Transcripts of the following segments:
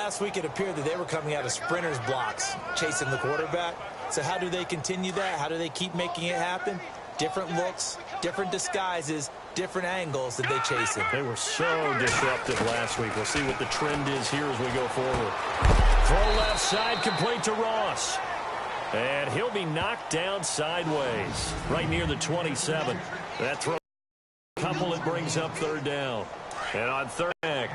last week it appeared that they were coming out of sprinters blocks, chasing the quarterback. So how do they continue that? How do they keep making it happen? Different looks, different disguises, different angles that they chase him. They were so disruptive last week. We'll see what the trend is here as we go forward. Throw left side, complete to Ross. And he'll be knocked down sideways, right near the 27. That throw, couple, it brings up third down. And on third down.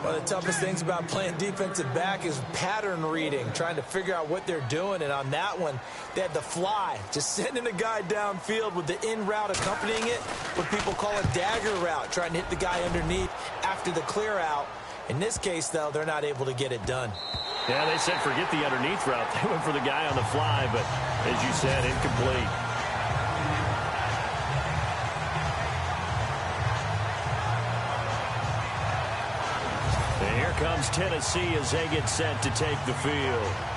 One of the toughest things about playing defensive back is pattern reading, trying to figure out what they're doing. And on that one, they had the fly, just sending a guy downfield with the in route accompanying it, what people call a dagger route, trying to hit the guy underneath after the clear out. In this case, though, they're not able to get it done. Yeah, they said forget the underneath route. They went for the guy on the fly, but as you said, incomplete. And here comes Tennessee as they get set to take the field.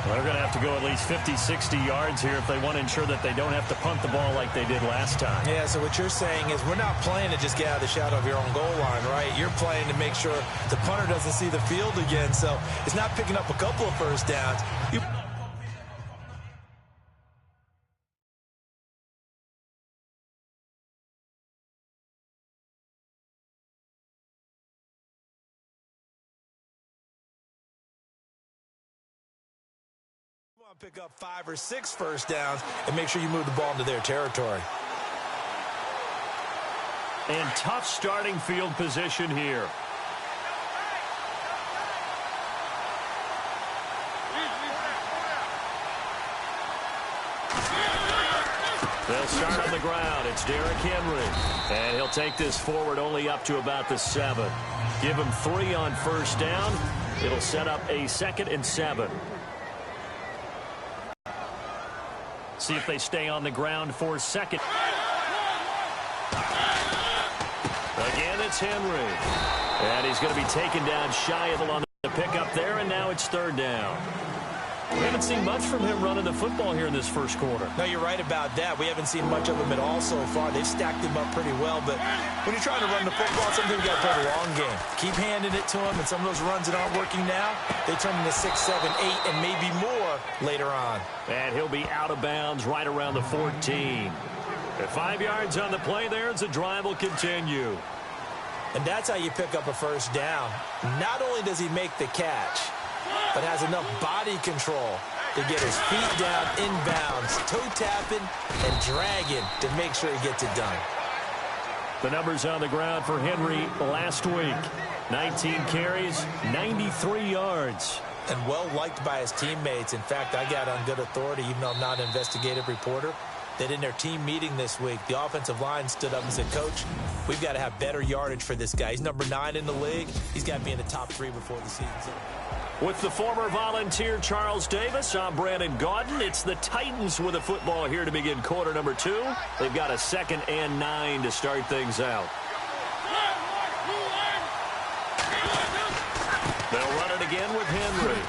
Well, they're going to have to go at least 50, 60 yards here if they want to ensure that they don't have to punt the ball like they did last time. Yeah, so what you're saying is we're not playing to just get out of the shadow of your own goal line, right? You're playing to make sure the punter doesn't see the field again. So it's not picking up a couple of first downs. Pick up 5 or 6 first downs and make sure you move the ball into their territory. And tough starting field position here. They'll start on the ground. It's Derrick Henry. And he'll take this forward only up to about the 7. Give him 3 on first down. It'll set up a 2nd and 7. See if they stay on the ground for 2nd. Again, it's Henry. And he's going to be taken down shy of on the pickup there, and now it's 3rd down. We haven't seen much from him running the football here in this first quarter. No, you're right about that. We haven't seen much of him at all so far. They've stacked him up pretty well, but when you're trying to run the football, sometimes you got to play the long game. Keep handing it to him, and some of those runs that aren't working now, they turn into 6, 7, 8, and maybe more later on. And he'll be out of bounds right around the 14. At 5 yards on the play there, as the drive will continue. And that's how you pick up a first down. Not only does he make the catch, but has enough body control to get his feet down inbounds, toe tapping and dragging to make sure he gets it done. The numbers on the ground for Henry last week. 19 carries, 93 yards. And well liked by his teammates. In fact, I got on good authority, even though I'm not an investigative reporter, that in their team meeting this week, the offensive line stood up and said, Coach, we've got to have better yardage for this guy. He's number 9 in the league. He's got to be in the top 3 before the season's over. With the former Volunteer Charles Davis, I'm Brandon Gaudin. It's the Titans with a football here to begin quarter number 2. They've got a 2nd and 9 to start things out. They'll run it again with Henry.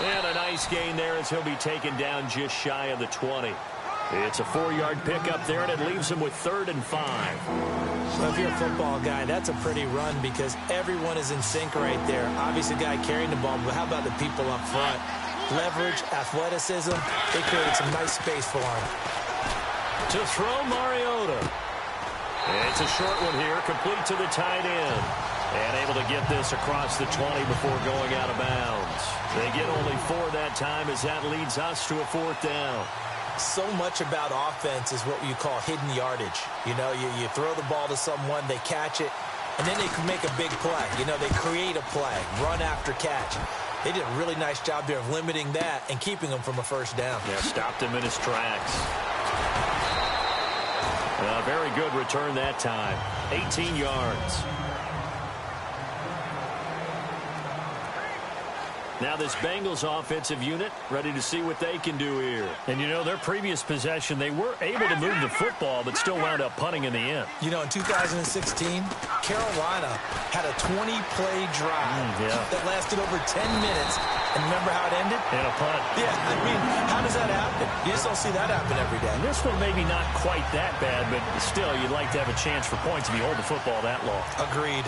And a nice gain there as he'll be taken down just shy of the 20. It's a 4-yard pickup there, and it leaves him with 3rd and 5. Well, if you're a football guy, that's a pretty run because everyone is in sync right there. Obviously, the guy carrying the ball, but how about the people up front? Leverage, athleticism, they created some nice space for him. To throw Mariota. And it's a short one here, complete to the tight end. And able to get this across the 20 before going out of bounds. They get only 4 that time as that leads us to a 4th down. So much about offense is what you call hidden yardage. You know, you throw the ball to someone, they catch it, and then they can make a big play. You know, they create a play, run after catch. They did a really nice job there of limiting that and keeping him from a first down. Yeah, stopped him in his tracks. A very good return that time. 18 yards. Now this Bengals offensive unit ready to see what they can do here. And, you know, their previous possession, they were able to move the football, but still wound up punting in the end. You know, in 2016, Carolina had a 20-play drive that lasted over 10 minutes. And remember how it ended? And a punt. Yeah, I mean, how does that happen? You just don't see that happen every day. And this one maybe not quite that bad, but still, you'd like to have a chance for points if you hold the football that long. Agreed.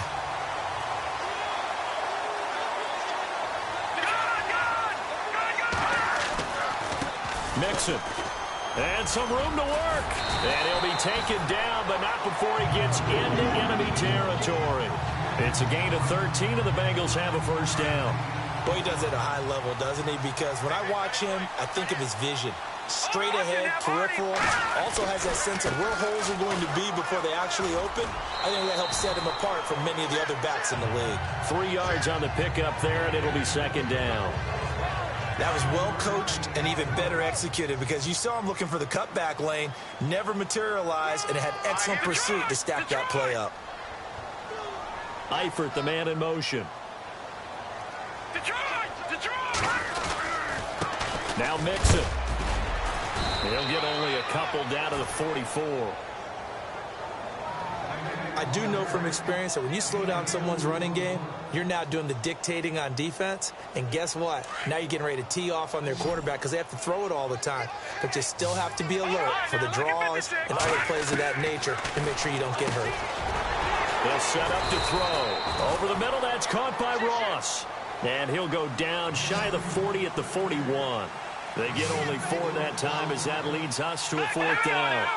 Mixon. And some room to work. And he'll be taken down, but not before he gets into enemy territory. It's a gain of 13, and the Bengals have a first down. Boy, he does it at a high level, doesn't he? Because when I watch him, I think of his vision. Straight ahead, peripheral. Also has that sense of where holes are going to be before they actually open. I think that helps set him apart from many of the other backs in the league. 3 yards on the pickup there, and it'll be second down. That was well coached and even better executed because you saw him looking for the cutback lane, never materialized, and had excellent pursuit to stack that play up. Eifert, the man in motion. Now Mixon. He'll get only a couple down to the 44. I do know from experience that when you slow down someone's running game, you're now doing the dictating on defense. And guess what? Now you're getting ready to tee off on their quarterback because they have to throw it all the time. But you still have to be alert for the draws and other plays of that nature to make sure you don't get hurt. They'll set up to throw. Over the middle, that's caught by Ross. And he'll go down shy of the 40 at the 41. They get only 4 that time as that leads us to a fourth down.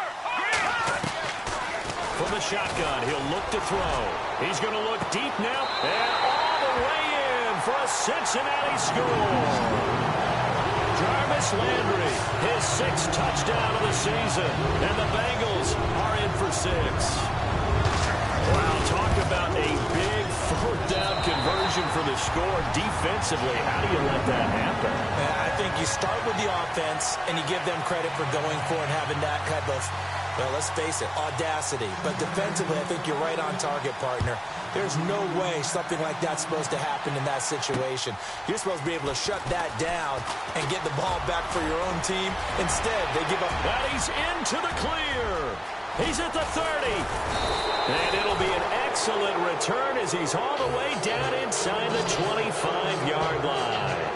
From the shotgun, he'll look to throw. He's going to look deep now, and all the way in for a Cincinnati score. Jarvis Landry, his 6th touchdown of the season, and the Bengals are in for 6. Wow, talk about a big fourth down conversion for the score. Defensively, how do you let that happen? I think you start with the offense, and you give them credit for going for and having that type of, well, let's face it, audacity. But defensively, I think you're right on target, partner. There's no way something like that's supposed to happen in that situation. You're supposed to be able to shut that down and get the ball back for your own team. Instead, they give up. And he's into the clear. He's at the 30. And it'll be an excellent return as he's all the way down inside the 25-yard line.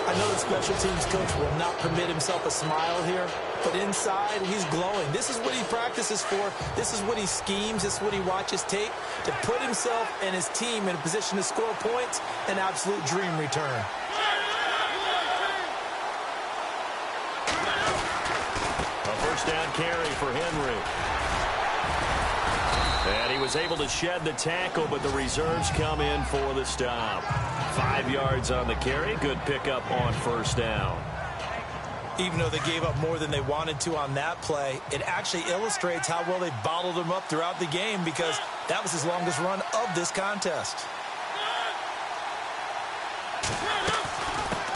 I know the special teams coach will not permit himself a smile here, but inside, he's glowing. This is what he practices for. This is what he schemes. This is what he watches tape to put himself and his team in a position to score points. An absolute dream return. A first down carry for Henry. And he was able to shed the tackle, but the reserves come in for the stop. 5 yards on the carry. Good pickup on first down. Even though they gave up more than they wanted to on that play, it actually illustrates how well they bottled him up throughout the game because that was his longest run of this contest.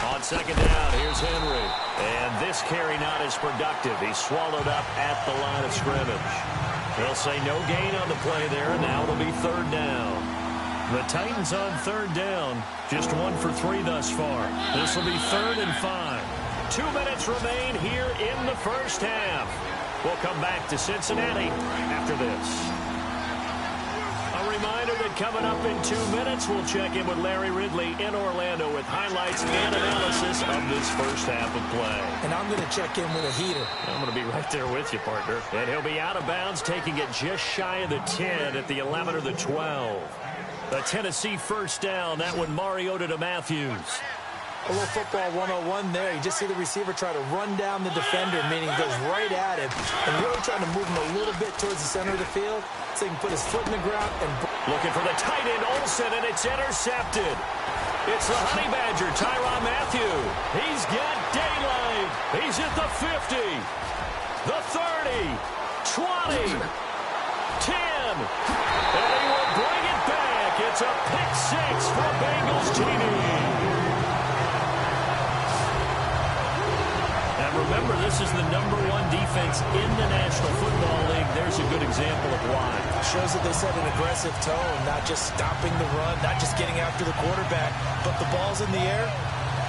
On second down, here's Henry. And this carry not as productive. He's swallowed up at the line of scrimmage. They'll say no gain on the play there, and now it'll be third down. The Titans on third down, just 1 for 3 thus far. This will be 3rd and 5. 2 minutes remain here in the first half. We'll come back to Cincinnati after this. A reminder that coming up in 2 minutes, we'll check in with Larry Ridley in Orlando with highlights and analysis of this first half of play. And I'm going to check in with a heater. I'm going to be right there with you, partner. And he'll be out of bounds, taking it just shy of the 10 at the 11 or the 12. The Tennessee first down, that one Mariota to Matthews. A little football 101 there. You just see the receiver try to run down the defender, meaning he goes right at him and really trying to move him a little bit towards the center of the field so he can put his foot in the ground and... Looking for the tight end, Olsen, and it's intercepted. It's the Honey Badger, Tyrann Mathieu. He's got daylight. He's at the 50, the 30, 20, 10, and he will bring it back. It's a pick 6 for Bengals TD. Remember, this is the #1 defense in the National Football League. There's a good example of why. Shows that they set an aggressive tone, not just stopping the run, not just getting after the quarterback, but the ball's in the air.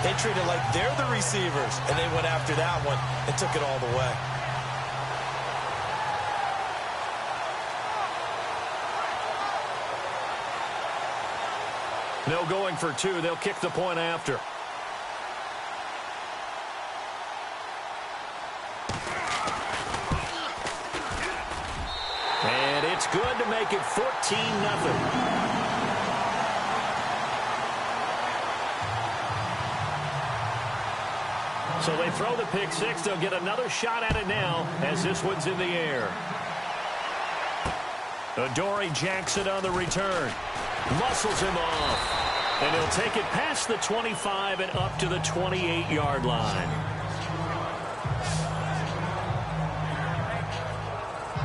They treat it like they're the receivers, and they went after that one and took it all the way. No going for 2. They'll kick the point after. And it's good to make it 14-0. So they throw the pick six. They'll get another shot at it now as this one's in the air. Adoree Jackson on the return. Muscles him off. And he'll take it past the 25 and up to the 28-yard line.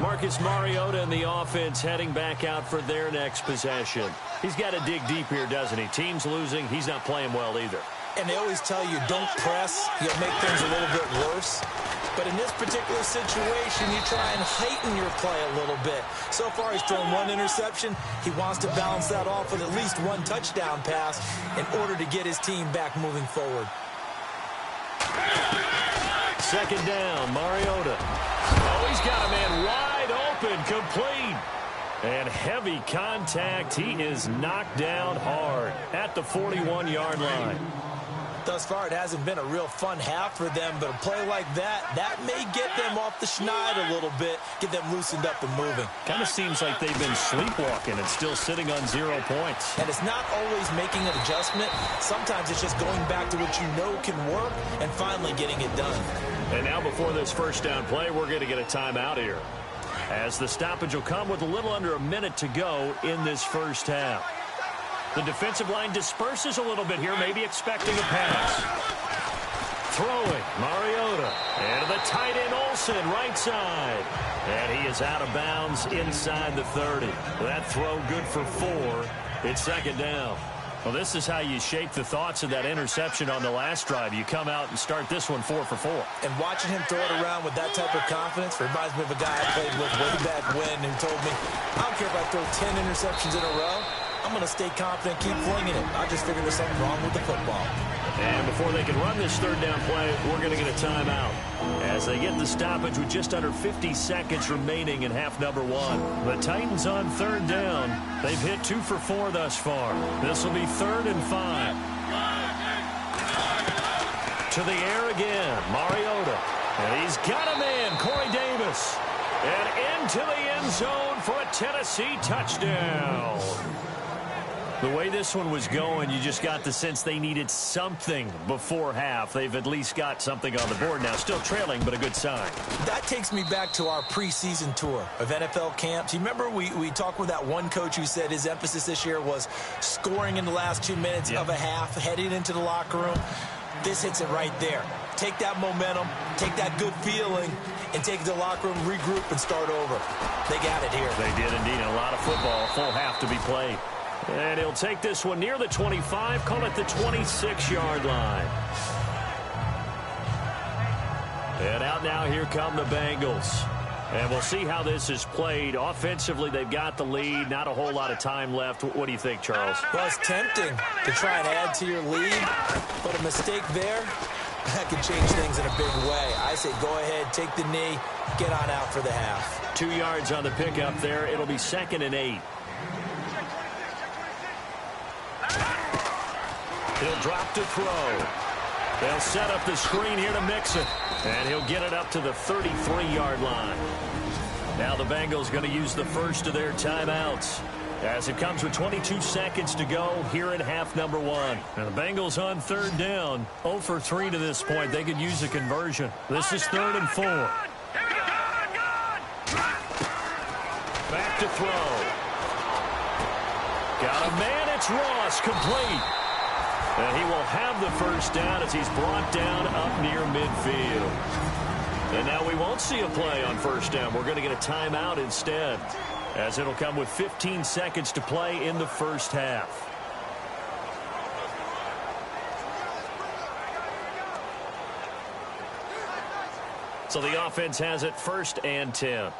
Marcus Mariota and the offense heading back out for their next possession. He's got to dig deep here, doesn't he? Team's losing. He's not playing well either. And they always tell you, don't press. You'll make things a little bit worse. But in this particular situation, you try and heighten your play a little bit. So far, he's thrown one interception. He wants to balance that off with at least one touchdown pass in order to get his team back moving forward. Second down, Mariota. Oh, he's got a man wide open, complete. And heavy contact. He is knocked down hard at the 41-yard line. Thus far, it hasn't been a real fun half for them, but a play like that may get them off the schneid a little bit, get them loosened up and moving. Kind of seems like they've been sleepwalking and still sitting on 0 points. And it's not always making an adjustment. Sometimes it's just going back to what you know can work and finally getting it done. And now before this first down play, we're going to get a timeout here, as the stoppage will come with a little under a minute to go in this first half. The defensive line disperses a little bit here, maybe expecting a pass. Throwing, Mariota. And to the tight end, Olsen, right side. And he is out of bounds inside the 30. That throw good for 4. It's second down. Well, this is how you shape the thoughts of that interception on the last drive. You come out and start this one 4 for 4. And watching him throw it around with that type of confidence reminds me of a guy I played with way back when who told me, I don't care if I throw 10 interceptions in a row. I'm going to stay confident, keep flinging it. I just figured there's something wrong with the football. And before they can run this third down play, we're going to get a timeout as they get the stoppage with just under 50 seconds remaining in half number 1. The Titans on third down. They've hit 2 for 4 thus far. This will be 3rd and 5. To the air again, Mariota. And he's got a man, Corey Davis. And into the end zone for a Tennessee touchdown. The way this one was going, you just got the sense they needed something before half. They've at least got something on the board now. Still trailing, but a good sign. That takes me back to our preseason tour of NFL camps. You remember we talked with that one coach who said his emphasis this year was scoring in the last 2 minutes of a half, heading into the locker room. This hits it right there. Take that momentum, take that good feeling, and take it to the locker room, regroup, and start over. They got it here. They did indeed. A lot of football, full half to be played. And he'll take this one near the 25, call it the 26-yard line. And out now, here come the Bengals. And we'll see how this is played. Offensively, they've got the lead. Not a whole lot of time left. What do you think, Charles? Well, it's tempting to try and add to your lead, but a mistake there, that could change things in a big way. I say go ahead, take the knee, get on out for the half. 2 yards on the pickup there. It'll be 2nd and 8. He'll drop to throw. They'll set up the screen here to Mixon. And he'll get it up to the 33-yard line. Now the Bengals going to use the first of their timeouts, as it comes with 22 seconds to go here in half number 1. And the Bengals on third down, 0 for 3 to this point. They could use a conversion. This is 3rd and 4. Back to throw. Got a man, it's Ross, complete. And he will have the first down as he's brought down up near midfield. And now we won't see a play on first down. We're going to get a timeout instead, as it'll come with 15 seconds to play in the first half. So the offense has it 1st and 10.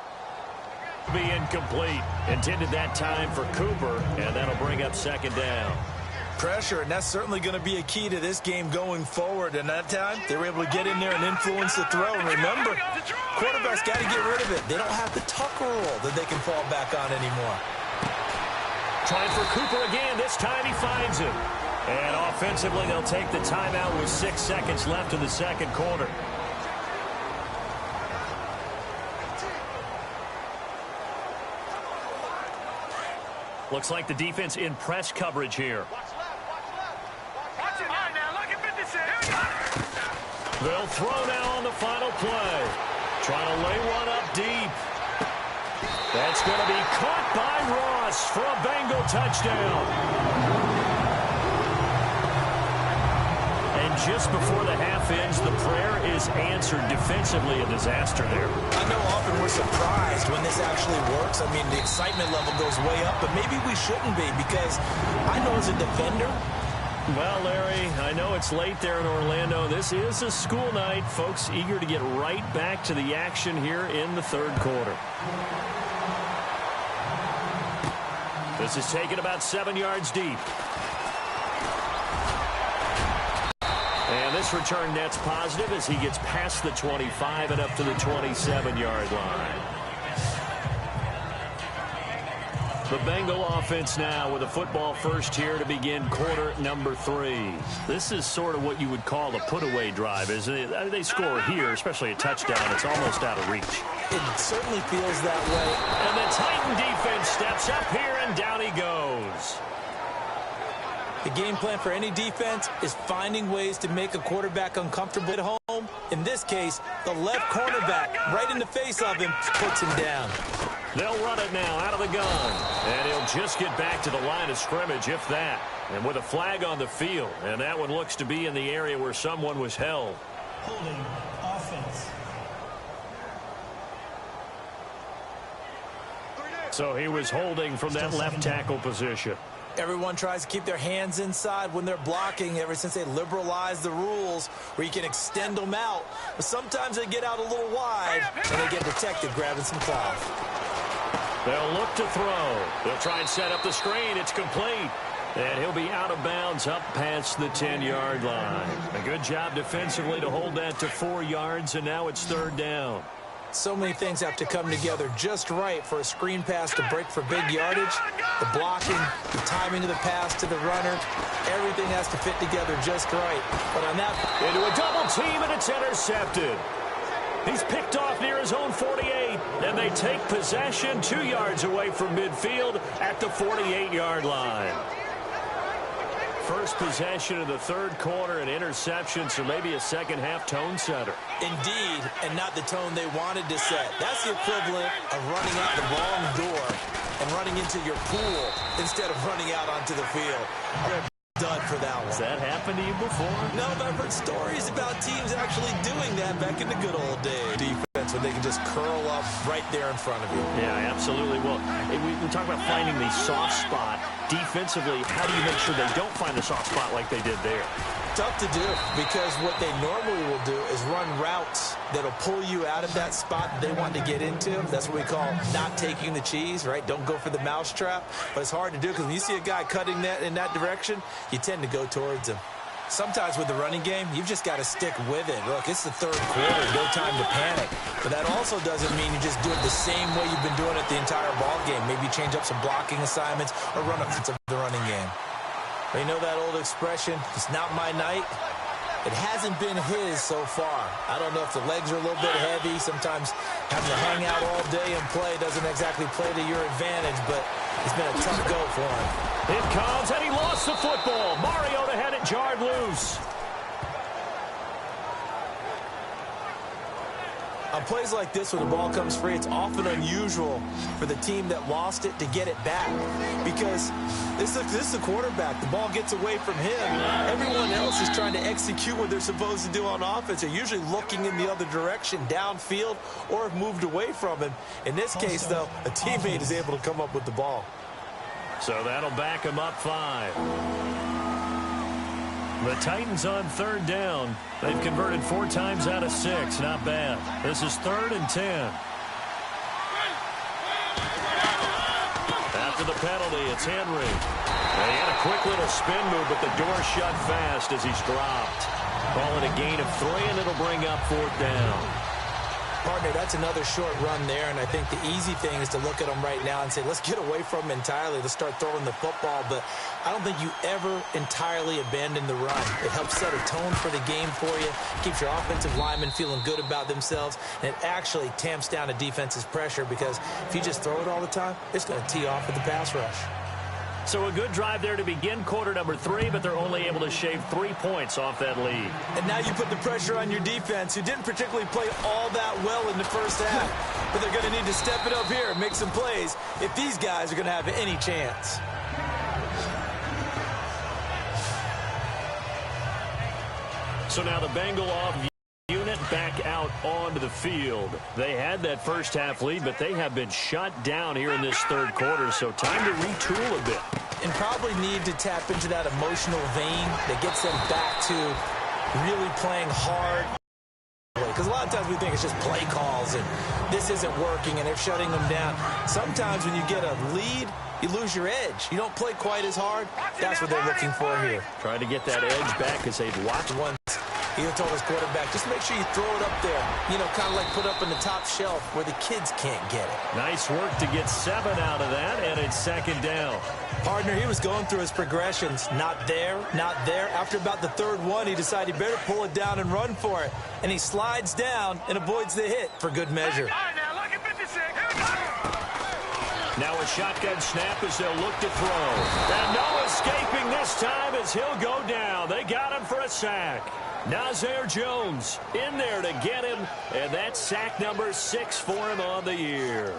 Be incomplete. Intended that time for Cooper, and that'll bring up 2nd down. Pressure, and that's certainly going to be a key to this game going forward. And that time, they were able to get in there and influence the throw. And remember, quarterbacks got to get rid of it. They don't have the Tucker rule that they can fall back on anymore. Trying for Cooper again. This time he finds him. And offensively, they'll take the timeout with 6 seconds left in the second quarter. Looks like the defense in press coverage here. They'll throw now on the final play. Trying to lay one up deep. That's going to be caught by Ross for a Bengal touchdown. And just before the half ends, the prayer is answered. Defensively, a disaster there. I know often we're surprised when this actually works. I mean, the excitement level goes way up, but maybe we shouldn't be, because I know as a defender. Well, Larry, I know it's late there in Orlando. This is a school night. Folks eager to get right back to the action here in the third quarter. This is taken about 7 yards deep. And this return net's positive as he gets past the 25 and up to the 27-yard line. The Bengal offense now with a football first here to begin quarter number 3. This is sort of what you would call a put-away drive, isn't it? They score here, especially a touchdown. It's almost out of reach. It certainly feels that way. And the Titan defense steps up here, and down he goes. The game plan for any defense is finding ways to make a quarterback uncomfortable at home. In this case, the left cornerback, right in the face of him, puts him down. They'll run it now out of the gun. And he'll just get back to the line of scrimmage, if that. And with a flag on the field. And that one looks to be in the area where someone was held. Holding offense. So he was holding from that left tackle position. Everyone tries to keep their hands inside when they're blocking ever since they liberalized the rules where you can extend them out. But sometimes they get out a little wide and they get detected grabbing some cloth. They'll look to throw. They'll try and set up the screen. It's complete. And he'll be out of bounds up past the 10-yard line. A good job defensively to hold that to 4 yards, and now it's third down. So many things have to come together just right for a screen pass to break for big yardage. The blocking, the timing of the pass to the runner, everything has to fit together just right. But on that, into a double team, and it's intercepted. He's picked off near his own 48, and they take possession 2 yards away from midfield at the 48-yard line. First possession of the third quarter, an interception, so maybe a second-half tone setter. Indeed, and not the tone they wanted to set. That's the equivalent of running out the wrong door and running into your pool instead of running out onto the field. Done for that one. Has that happened to you before? No, but I've heard stories about teams actually doing that back in the good old days. Defense, when they can just curl up right there in front of you. Yeah, absolutely. Well, we talk about finding the soft spot. Defensively, how do you make sure they don't find the soft spot like they did there? Tough to do, because what they normally will do is run routes that'll pull you out of that spot they want to get into. That's what we call not taking the cheese, right? Don't go for the mousetrap. But it's hard to do because when you see a guy cutting that in that direction, you tend to go towards him. Sometimes with the running game, you've just got to stick with it. Look, it's the third quarter, no time to panic. But that also doesn't mean you just do it the same way you've been doing it the entire ball game. Maybe change up some blocking assignments or run up to the running game. But you know that old expression, it's not my night? It hasn't been his so far. I don't know if the legs are a little bit heavy. Sometimes having to hang out all day and play doesn't exactly play to your advantage, but it's been a tough go for him. It comes, and he lost the football. Mariota had it jarred loose. On plays like this where the ball comes free, it's often unusual for the team that lost it to get it back, because this is the quarterback. The ball gets away from him. Everyone else is trying to execute what they're supposed to do on offense. They're usually looking in the other direction, downfield, or have moved away from him. In this case, though, a teammate is able to come up with the ball. So that'll back him up 5. The Titans on third down. They've converted 4 times out of 6. Not bad. This is 3rd and 10. After the penalty, it's Henry. They had a quick little spin move, but the door shut fast as he's dropped. Call it a gain of 3, and it'll bring up 4th down. Partner, that's another short run there, and I think the easy thing is to look at them right now and say, let's get away from them entirely. Let's start throwing the football, but I don't think you ever entirely abandon the run. It helps set a tone for the game for you, keeps your offensive linemen feeling good about themselves, and it actually tamps down a defense's pressure, because if you just throw it all the time, it's going to tee off with the pass rush. So a good drive there to begin quarter number 3, but they're only able to shave 3 points off that lead. And now you put the pressure on your defense, who didn't particularly play all that well in the first half. But they're going to need to step it up here and make some plays if these guys are going to have any chance. So now the Bengal off unit back out onto the field. They had that first half lead, but they have been shut down here in this third quarter, so time to retool a bit. And probably need to tap into that emotional vein that gets them back to really playing hard. Because a lot of times we think it's just play calls and this isn't working and they're shutting them down. Sometimes when you get a lead, you lose your edge. You don't play quite as hard. That's what they're looking for here. Trying to get that edge back as they've watched once. He told his quarterback, just make sure you throw it up there. You know, kind of like put up in the top shelf where the kids can't get it. Nice work to get 7 out of that, and it's second down. Partner, he was going through his progressions. Not there, not there. After about the third one, he decided he better pull it down and run for it. And he slides down and avoids the hit for good measure. Now a shotgun snap as they'll look to throw. And no escaping this time as he'll go down. They got him for a sack. Nazir Jones in there to get him, and that's sack number 6 for him on the year.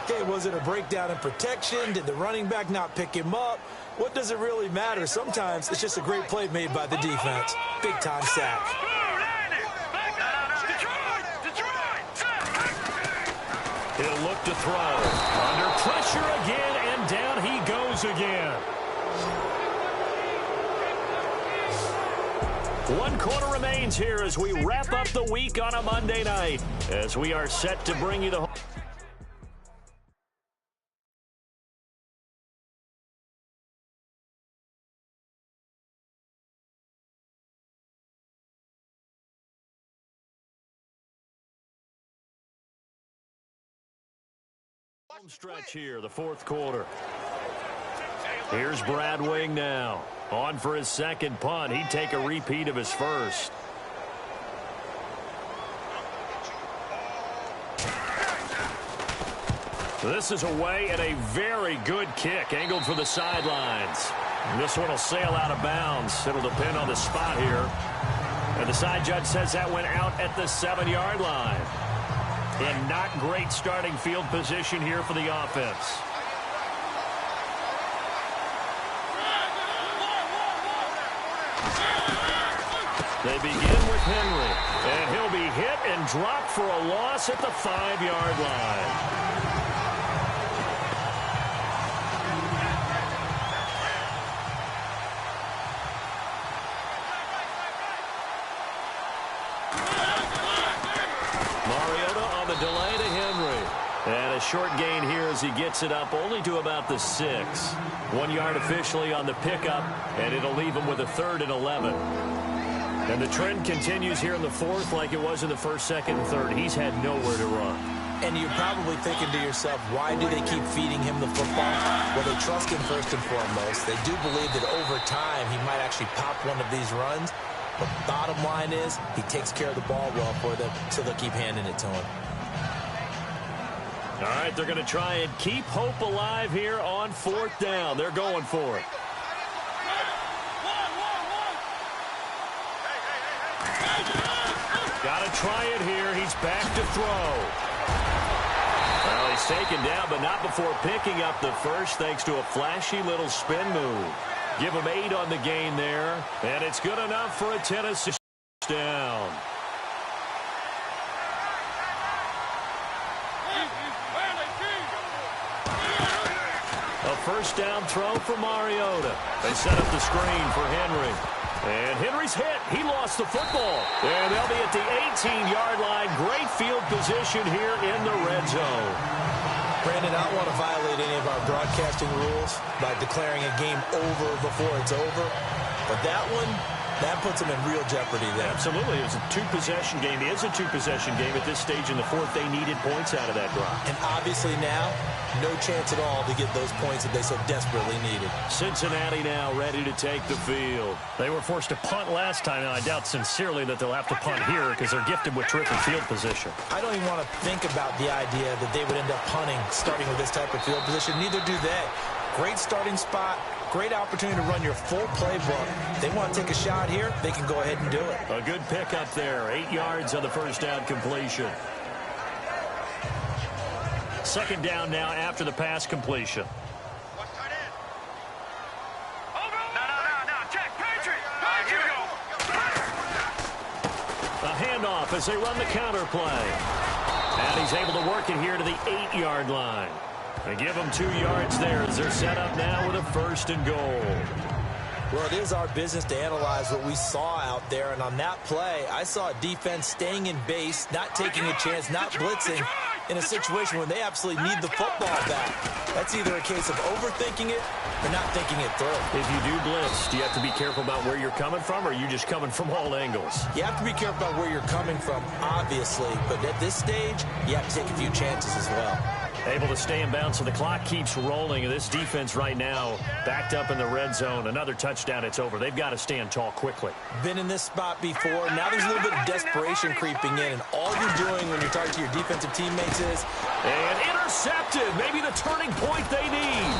Okay, was it a breakdown in protection? Did the running back not pick him up? What does it really matter? Sometimes it's just a great play made by the defense. Big-time sack. He'll look to throw. Under pressure again, and down he goes again. 1 quarter remains here as we wrap up the week on a Monday night, as we are set to bring you the home stretch here, the fourth quarter. Here's Brad Wing now. On for his second punt. He'd take a repeat of his first. This is away and a very good kick. Angled for the sidelines. This one will sail out of bounds. It'll depend on the spot here. And the side judge says that went out at the 7-yard line. And not great starting field position here for the offense. They begin with Henry, and he'll be hit and dropped for a loss at the 5-yard line. Mariota on the delay to Henry. And a short gain here as he gets it up only to about the 6. 1 yard officially on the pickup, and it'll leave him with a 3rd and 11. And the trend continues here in the fourth like it was in the first, second, and third. He's had nowhere to run. And you're probably thinking to yourself, why do they keep feeding him the football? Well, they trust him first and foremost. They do believe that over time he might actually pop one of these runs. But bottom line is he takes care of the ball well for them, so they'll keep handing it to him. All right, they're going to try and keep hope alive here on 4th down. They're going for it. Got to try it here. He's back to throw. Well, he's taken down, but not before picking up the first thanks to a flashy little spin move. Give him 8 on the gain there, and it's good enough for a Tennessee down. A first down throw for Mariota. They set up the screen for Henry. And Henry's hit. He lost the football. And they'll be at the 18-yard line. Great field position here in the red zone. Brandon, I don't want to violate any of our broadcasting rules by declaring a game over before it's over. But that one, that puts them in real jeopardy there. Absolutely. It was a 2-possession game. It is a 2-possession game at this stage in the fourth. They needed points out of that drive. And obviously now, no chance at all to get those points that they so desperately needed. Cincinnati now ready to take the field. They were forced to punt last time, and I doubt sincerely that they'll have to punt here because they're gifted with terrific field position. I don't even want to think about the idea that they would end up punting starting with this type of field position. Neither do they. Great starting spot, great opportunity to run your full playbook. If they want to take a shot here, they can go ahead and do it. A good pickup there. 8 yards on the first down completion. Second down now after the pass completion. A handoff as they run the counter play. And he's able to work it here to the 8-yard line. They give them 2 yards there as they're set up now with a 1st and goal. Well, it is our business to analyze what we saw out there. And on that play, I saw a defense staying in base, not taking a chance, not blitzing in a situation where they absolutely need the football back. That's either a case of overthinking it or not thinking it through. If you do blitz, do you have to be careful about where you're coming from, or are you just coming from all angles? You have to be careful about where you're coming from, obviously. But at this stage, you have to take a few chances as well. Able to stay in bounds, so the clock keeps rolling. And this defense right now backed up in the red zone. Another touchdown, it's over. They've got to stand tall quickly. Been in this spot before. Now there's a little bit of desperation creeping in. And all you're doing when you're talking to your defensive teammates is... And intercepted. Maybe the turning point they need.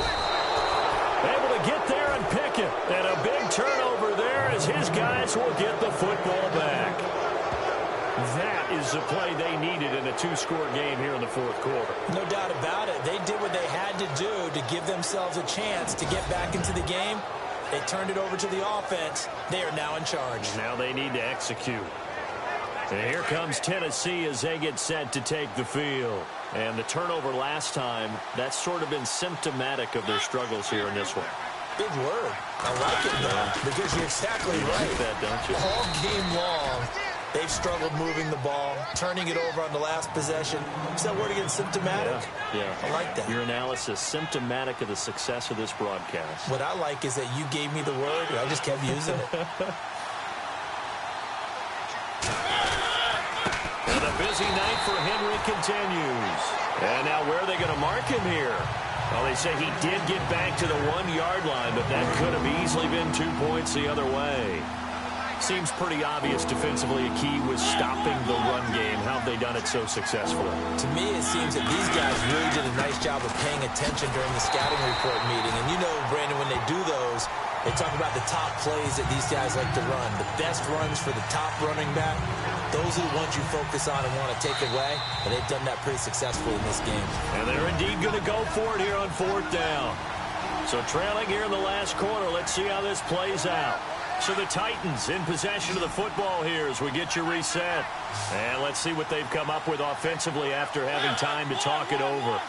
Able to get there and pick it. And a big turnover there as his guys will get the football back. That is the play they needed in a 2-score game here in the 4th quarter. No doubt about it. They did what they had to do to give themselves a chance to get back into the game. They turned it over to the offense. They are now in charge. Now they need to execute. And here comes Tennessee as they get set to take the field. And the turnover last time, that's sort of been symptomatic of their struggles here in this one. Big word. I like it, though, because you're exactly right. Like that, don't you? All game long, they've struggled moving the ball, turning it over on the last possession. Is that word again, symptomatic? Yeah. I like that. Your analysis, symptomatic of the success of this broadcast. What I like is that you gave me the word, and I just kept using it. And a busy night for Henry continues. And now where are they going to mark him here? Well, they say he did get back to the 1-yard line, but that could have easily been 2 points the other way. Seems pretty obvious defensively a key was stopping the run game. How have they done it so successfully? To me, it seems that these guys really did a nice job of paying attention during the scouting report meeting. And you know, Brandon, when they do those, they talk about the top plays that these guys like to run. The best runs for the top running back, those are the ones you focus on and want to take away. And they've done that pretty successfully in this game. And they're indeed going to go for it here on 4th down. So trailing here in the last quarter, let's see how this plays out. So the Titans in possession of the football here as we get you reset. And let's see what they've come up with offensively after having time to talk it over.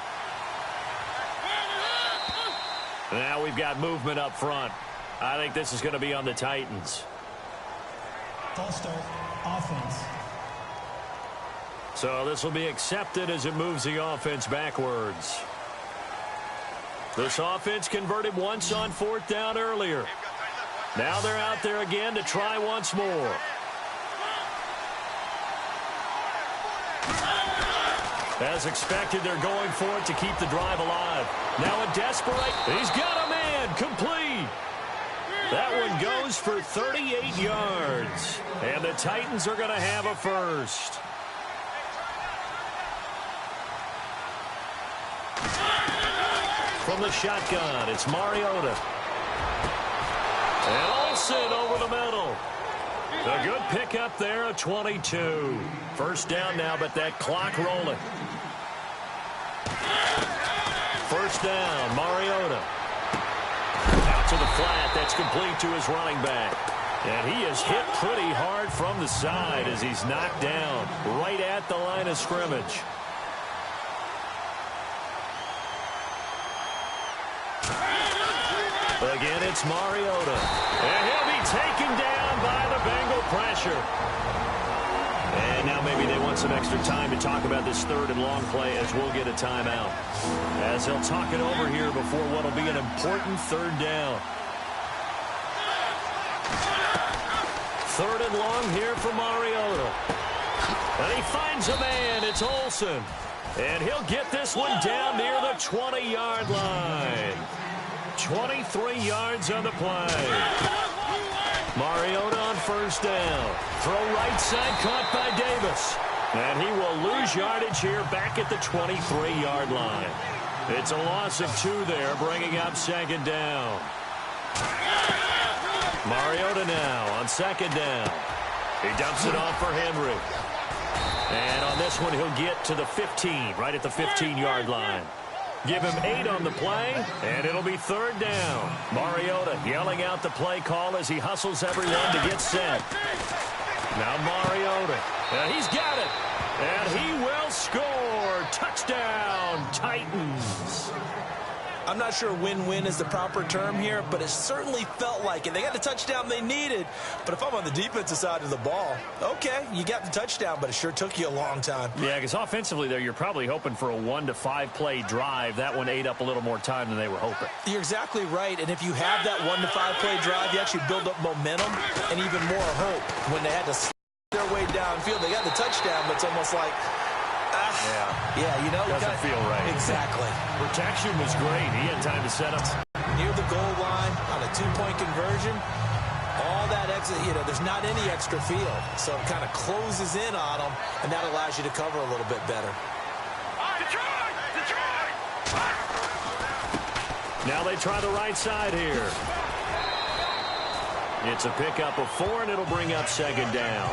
Now we've got movement up front. I think this is going to be on the Titans. False start, offense. So this will be accepted as it moves the offense backwards. This offense converted once on 4th down earlier. Now they're out there again to try once more. As expected, they're going for it to keep the drive alive. Now a desperate. He's got a man. Complete. That one goes for 38 yards. And the Titans are going to have a first. From the shotgun, it's Mariota. And Olsen over the middle. A good pickup there, a 22. First down now, but that clock rolling. First down, Mariota. Out to the flat, that's complete to his running back. And he is hit pretty hard from the side as he's knocked down right at the line of scrimmage. Again, it's Mariota. And he'll be taken down by the Bengal pressure. And now maybe they want some extra time to talk about this 3rd and long play as we'll get a timeout. As they'll talk it over here before what will be an important 3rd down. 3rd and long here for Mariota. And he finds a man. It's Olsen. And he'll get this one down near the 20-yard line. 23 yards on the play. Mariota on first down. Throw right side, caught by Davis. And he will lose yardage here back at the 23-yard line. It's a loss of 2 there, bringing up second down. Mariota now on second down. He dumps it off for Henry. And on this one, he'll get to the 15, right at the 15-yard line. Give him 8 on the play, and it'll be third down. Mariota yelling out the play call as he hustles everyone to get set. Now Mariota, and he's got it. And he will score. Touchdown, Titans. I'm not sure win-win is the proper term here, but it certainly felt like it. They got the touchdown they needed, but if I'm on the defensive side of the ball, okay, you got the touchdown, but it sure took you a long time. Yeah, because offensively there, you're probably hoping for a 1 to 5 play drive. That one ate up a little more time than they were hoping. You're exactly right, and if you have that 1 to 5 play drive, you actually build up momentum and even more hope. When they had to slip their way downfield, they got the touchdown, but it's almost like, yeah, you know. Doesn't feel right. Exactly. Protection was great. He had time to set up. Near the goal line on a 2-point conversion, all that exit, there's not any extra field. So it kind of closes in on them, and that allows you to cover a little bit better. Now they try the right side here. It's a pickup of 4, and it'll bring up second down.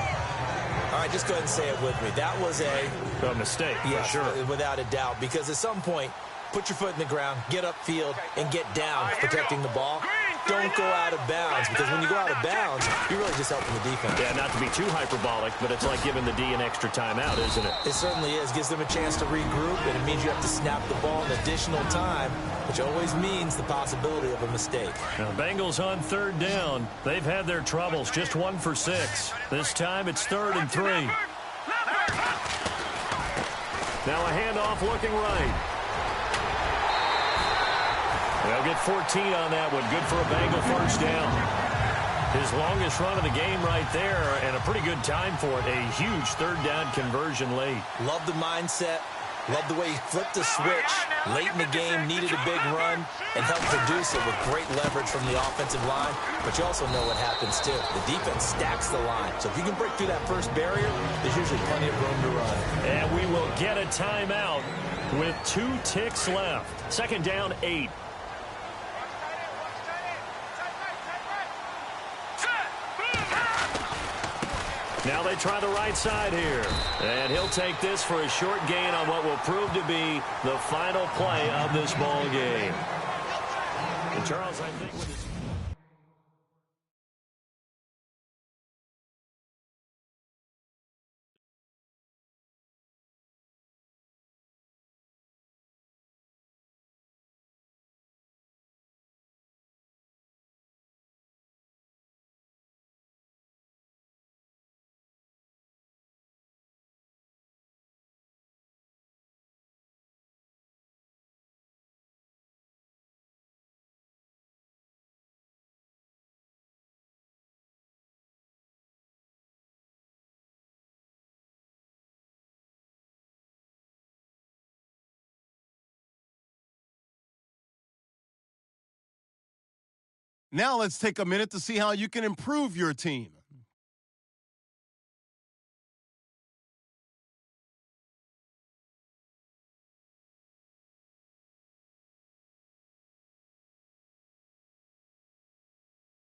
All right, just go ahead and say it with me. That was a mistake, yes, for sure. Without a doubt, because at some point, put your foot in the ground, get upfield, and get down protecting the ball. Don't go out of bounds, because when you go out of bounds, you're really just helping the defense. Yeah, not to be too hyperbolic, but it's like giving the D an extra timeout, isn't it? It certainly is. Gives them a chance to regroup, and it means you have to snap the ball an additional time, which always means the possibility of a mistake. Now, Bengals on third down. They've had their troubles. Just 1 for 6. This time it's 3rd and 3. Now a handoff looking right. They'll get 14 on that one. Good for a Bengal first down. His longest run of the game right there, and a pretty good time for it. A huge third down conversion late. Love the mindset. Love the way he flipped the switch late in the game, needed a big run, and helped produce it with great leverage from the offensive line. But you also know what happens, too. The defense stacks the line. So if you can break through that first barrier, there's usually plenty of room to run. And we will get a timeout with 2 ticks left. Second down, 8. Now they try the right side here. And he'll take this for a short gain on what will prove to be the final play of this ball game. And Charles, I think with his... Now let's take a minute to see how you can improve your team.